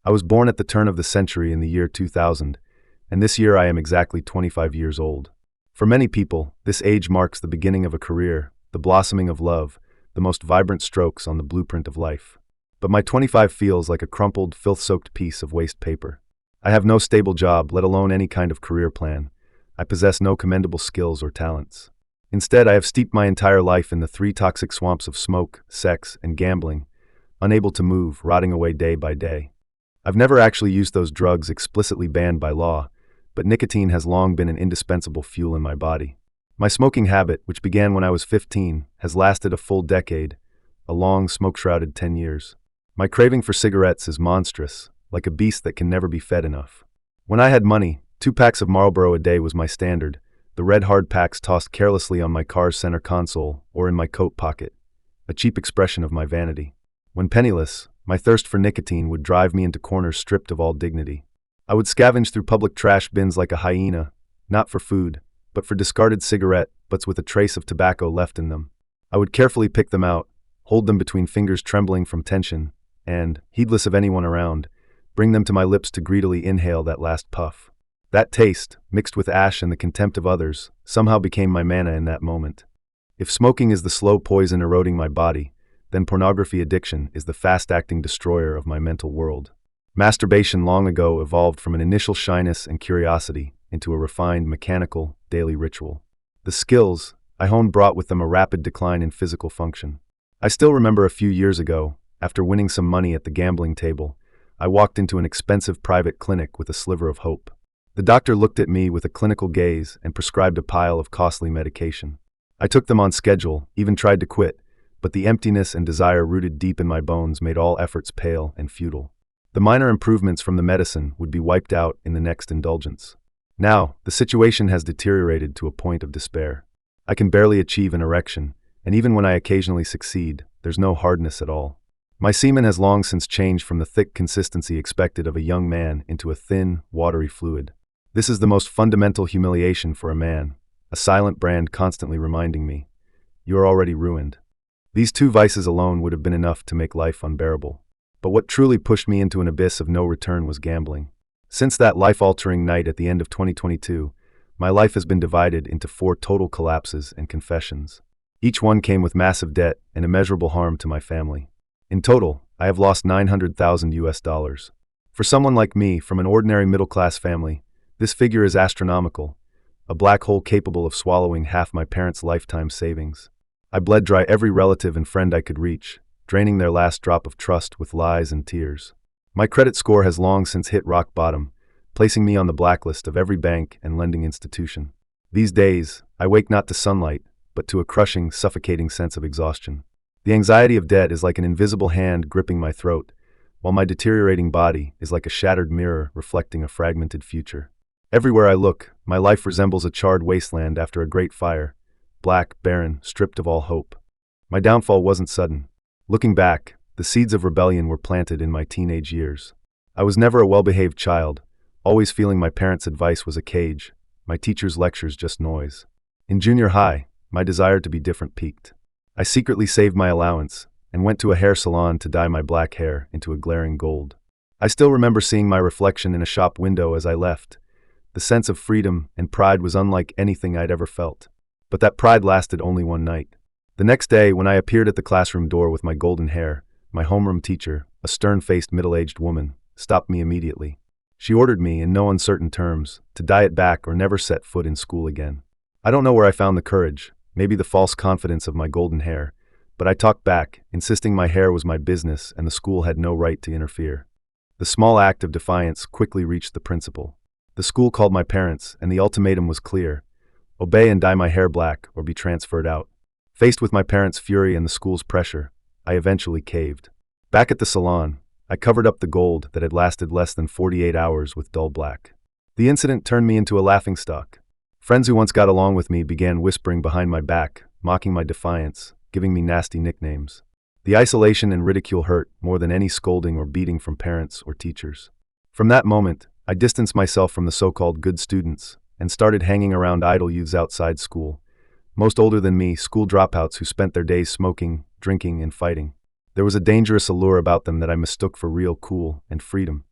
I was born at the turn of the century in the year 2000, and this year I am exactly 25 years old. For many people, this age marks the beginning of a career, the blossoming of love, the most vibrant strokes on the blueprint of life. But my 25 feels like a crumpled, filth-soaked piece of waste paper. I have no stable job, let alone any kind of career plan. I possess no commendable skills or talents. Instead, I have steeped my entire life in the three toxic swamps of smoke, sex, and gambling, unable to move, rotting away day by day. I've never actually used those drugs explicitly banned by law, but nicotine has long been an indispensable fuel in my body. My smoking habit, which began when I was 15, has lasted a full decade, a long, smoke-shrouded 10 years. My craving for cigarettes is monstrous, like a beast that can never be fed enough. When I had money, 2 packs of Marlboro a day was my standard, the red hard packs tossed carelessly on my car's center console or in my coat pocket, a cheap expression of my vanity. When penniless, my thirst for nicotine would drive me into corners stripped of all dignity. I would scavenge through public trash bins like a hyena, not for food, but for discarded cigarette butts with a trace of tobacco left in them. I would carefully pick them out, hold them between fingers trembling from tension, and, heedless of anyone around, bring them to my lips to greedily inhale that last puff. That taste, mixed with ash and the contempt of others, somehow became my manna in that moment. If smoking is the slow poison eroding my body, then pornography addiction is the fast-acting destroyer of my mental world. Masturbation long ago evolved from an initial shyness and curiosity into a refined, mechanical, daily ritual. The skills I honed brought with them a rapid decline in physical function. I still remember a few years ago, after winning some money at the gambling table, I walked into an expensive private clinic with a sliver of hope. The doctor looked at me with a clinical gaze and prescribed a pile of costly medication. I took them on schedule, even tried to quit, but the emptiness and desire rooted deep in my bones made all efforts pale and futile. The minor improvements from the medicine would be wiped out in the next indulgence. Now, the situation has deteriorated to a point of despair. I can barely achieve an erection, and even when I occasionally succeed, there's no hardness at all. My semen has long since changed from the thick consistency expected of a young man into a thin, watery fluid. This is the most fundamental humiliation for a man, a silent brand constantly reminding me, you are already ruined. These 2 vices alone would have been enough to make life unbearable. But what truly pushed me into an abyss of no return was gambling. Since that life-altering night at the end of 2022, my life has been divided into 4 total collapses and confessions. Each one came with massive debt and immeasurable harm to my family. In total, I have lost $900,000. For someone like me, from an ordinary middle-class family, this figure is astronomical, a black hole capable of swallowing half my parents' lifetime savings. I bled dry every relative and friend I could reach, draining their last drop of trust with lies and tears. My credit score has long since hit rock bottom, placing me on the blacklist of every bank and lending institution. These days, I wake not to sunlight, but to a crushing, suffocating sense of exhaustion. The anxiety of debt is like an invisible hand gripping my throat, while my deteriorating body is like a shattered mirror reflecting a fragmented future. Everywhere I look, my life resembles a charred wasteland after a great fire, black, barren, stripped of all hope. My downfall wasn't sudden. Looking back, the seeds of rebellion were planted in my teenage years. I was never a well-behaved child, always feeling my parents' advice was a cage, my teachers' lectures just noise. In junior high, my desire to be different peaked. I secretly saved my allowance and went to a hair salon to dye my black hair into a glaring gold. I still remember seeing my reflection in a shop window as I left. The sense of freedom and pride was unlike anything I'd ever felt. But that pride lasted only one night. The next day, when I appeared at the classroom door with my golden hair, my homeroom teacher, a stern-faced middle-aged woman, stopped me immediately. She ordered me, in no uncertain terms, to dye it back or never set foot in school again. I don't know where I found the courage, maybe the false confidence of my golden hair, but I talked back, insisting my hair was my business and the school had no right to interfere. The small act of defiance quickly reached the principal. The school called my parents, and the ultimatum was clear: obey and dye my hair black or be transferred out. Faced with my parents' fury and the school's pressure, I eventually caved. Back at the salon, I covered up the gold that had lasted less than 48 hours with dull black. The incident turned me into a laughingstock. Friends who once got along with me began whispering behind my back, mocking my defiance, giving me nasty nicknames. The isolation and ridicule hurt more than any scolding or beating from parents or teachers. From that moment, I distanced myself from the so-called good students and started hanging around idle youths outside school. Most older than me, school dropouts who spent their days smoking, drinking, and fighting. There was a dangerous allure about them that I mistook for real cool and freedom.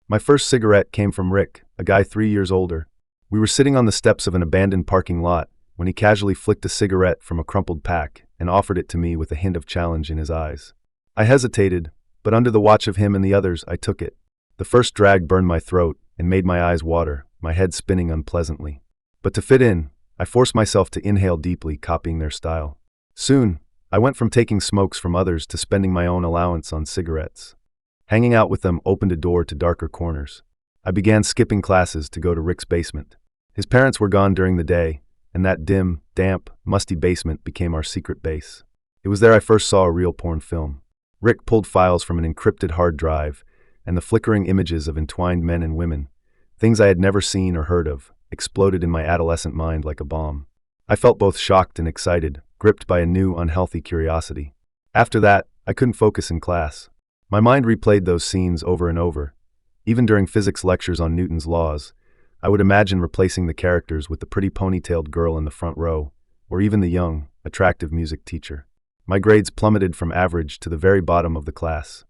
My first cigarette came from Rick, a guy 3 years older. We were sitting on the steps of an abandoned parking lot when he casually flicked a cigarette from a crumpled pack and offered it to me with a hint of challenge in his eyes. I hesitated, but under the watch of him and the others, I took it. The first drag burned my throat and made my eyes water, my head spinning unpleasantly. But to fit in, I forced myself to inhale deeply, copying their style. Soon, I went from taking smokes from others to spending my own allowance on cigarettes. Hanging out with them opened a door to darker corners. I began skipping classes to go to Rick's basement. His parents were gone during the day, and that dim, damp, musty basement became our secret base. It was there I first saw a real porn film. Rick pulled files from an encrypted hard drive, and the flickering images of entwined men and women, things I had never seen or heard of, exploded in my adolescent mind like a bomb. I felt both shocked and excited, gripped by a new, unhealthy curiosity. After that, I couldn't focus in class. My mind replayed those scenes over and over. Even during physics lectures on Newton's laws, I would imagine replacing the characters with the pretty ponytailed girl in the front row, or even the young, attractive music teacher. My grades plummeted from average to the very bottom of the class.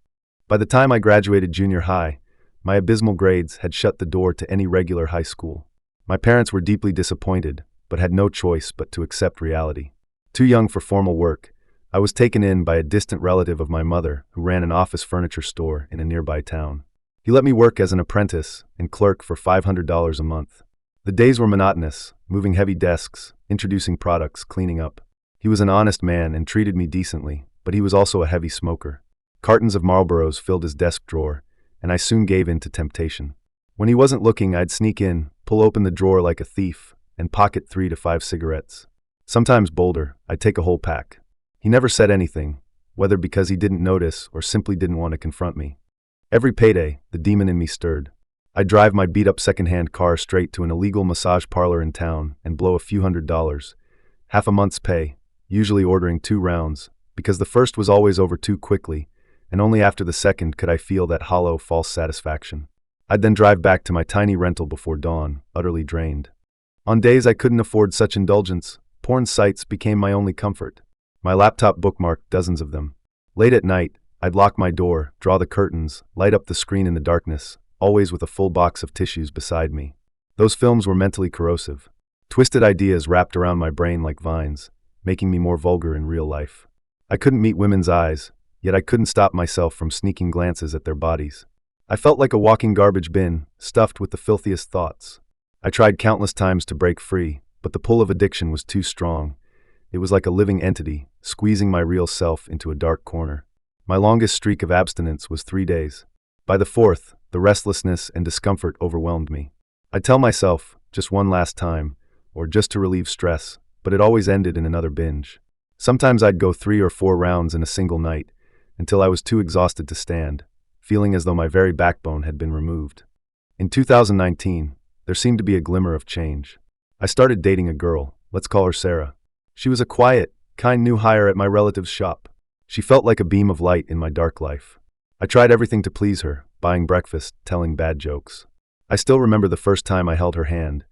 By the time I graduated junior high, my abysmal grades had shut the door to any regular high school. My parents were deeply disappointed, but had no choice but to accept reality. Too young for formal work, I was taken in by a distant relative of my mother who ran an office furniture store in a nearby town. He let me work as an apprentice and clerk for $500 a month. The days were monotonous, moving heavy desks, introducing products, cleaning up. He was an honest man and treated me decently, but he was also a heavy smoker. Cartons of Marlboros filled his desk drawer, and I soon gave in to temptation. When he wasn't looking, I'd sneak in, pull open the drawer like a thief, and pocket 3 to 5 cigarettes. Sometimes bolder, I'd take a whole pack. He never said anything, whether because he didn't notice or simply didn't want to confront me. Every payday, the demon in me stirred. I'd drive my beat-up second-hand car straight to an illegal massage parlor in town and blow a few $100s, half a month's pay, usually ordering 2 rounds, because the first was always over too quickly, and only after the second could I feel that hollow, false satisfaction. I'd then drive back to my tiny rental before dawn, utterly drained. On days I couldn't afford such indulgence, porn sites became my only comfort. My laptop bookmarked dozens of them. Late at night, I'd lock my door, draw the curtains, light up the screen in the darkness, always with a full box of tissues beside me. Those films were mentally corrosive. Twisted ideas wrapped around my brain like vines, making me more vulgar in real life. I couldn't meet women's eyes, yet I couldn't stop myself from sneaking glances at their bodies. I felt like a walking garbage bin, stuffed with the filthiest thoughts. I tried countless times to break free, but the pull of addiction was too strong. It was like a living entity, squeezing my real self into a dark corner. My longest streak of abstinence was 3 days. By the 4th, the restlessness and discomfort overwhelmed me. I'd tell myself, just one last time, or just to relieve stress, but it always ended in another binge. Sometimes I'd go 3 or 4 rounds in a single night, until I was too exhausted to stand, feeling as though my very backbone had been removed. In 2019, there seemed to be a glimmer of change. I started dating a girl, let's call her Sarah. She was a quiet, kind new hire at my relative's shop. She felt like a beam of light in my dark life. I tried everything to please her, buying breakfast, telling bad jokes. I still remember the first time I held her hand.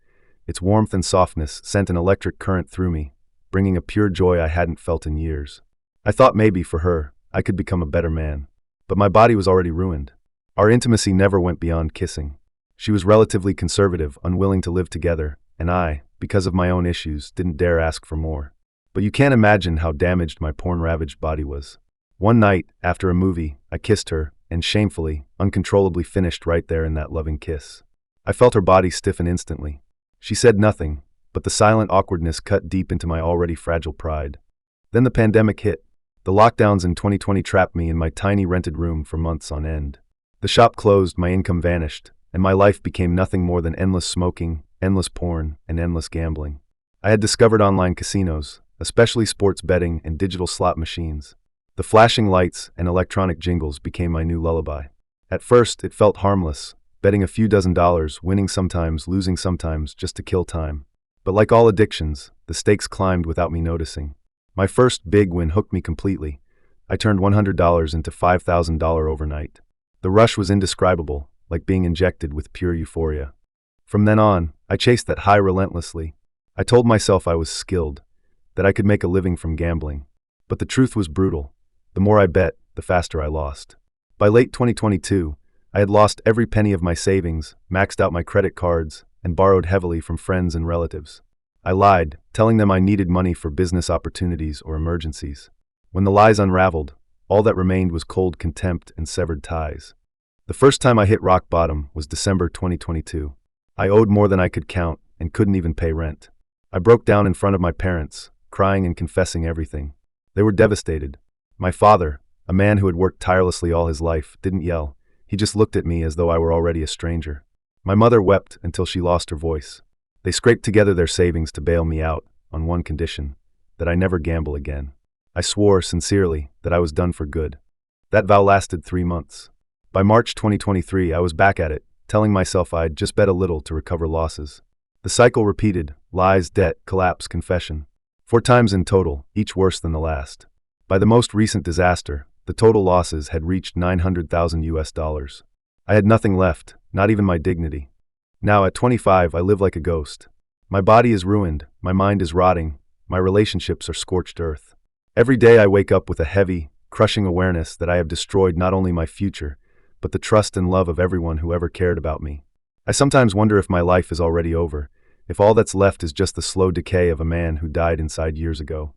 Its warmth and softness sent an electric current through me, bringing a pure joy I hadn't felt in years. I thought maybe, for her, I could become a better man. But my body was already ruined. Our intimacy never went beyond kissing. She was relatively conservative, unwilling to live together, and I, because of my own issues, didn't dare ask for more. But you can't imagine how damaged my porn-ravaged body was. One night, after a movie, I kissed her, and shamefully, uncontrollably finished right there in that loving kiss. I felt her body stiffen instantly. She said nothing, but the silent awkwardness cut deep into my already fragile pride. Then the pandemic hit. The lockdowns in 2020 trapped me in my tiny rented room for months on end. The shop closed, my income vanished, and my life became nothing more than endless smoking, endless porn, and endless gambling. I had discovered online casinos, especially sports betting and digital slot machines. The flashing lights and electronic jingles became my new lullaby. At first, it felt harmless, betting a few $dozen, winning sometimes, losing sometimes, just to kill time. But like all addictions, the stakes climbed without me noticing. My first big win hooked me completely. I turned $100 into $5,000 overnight. The rush was indescribable, like being injected with pure euphoria. From then on, I chased that high relentlessly. I told myself I was skilled, that I could make a living from gambling. But the truth was brutal. The more I bet, the faster I lost. By late 2022, I had lost every penny of my savings, maxed out my credit cards, and borrowed heavily from friends and relatives. I lied, telling them I needed money for business opportunities or emergencies. When the lies unraveled, all that remained was cold contempt and severed ties. The first time I hit rock bottom was December 2022. I owed more than I could count and couldn't even pay rent. I broke down in front of my parents, crying and confessing everything. They were devastated. My father, a man who had worked tirelessly all his life, didn't yell. He just looked at me as though I were already a stranger. My mother wept until she lost her voice. They scraped together their savings to bail me out, on one condition, that I never gamble again. I swore sincerely that I was done for good. That vow lasted 3 months. By March 2023, I was back at it, telling myself I'd just bet a little to recover losses. The cycle repeated: lies, debt, collapse, confession. 4 times in total, each worse than the last. By the most recent disaster, the total losses had reached $900,000. I had nothing left, not even my dignity. Now at 25, I live like a ghost. My body is ruined, my mind is rotting, my relationships are scorched earth. Every day I wake up with a heavy, crushing awareness that I have destroyed not only my future, but the trust and love of everyone who ever cared about me. I sometimes wonder if my life is already over, if all that's left is just the slow decay of a man who died inside years ago.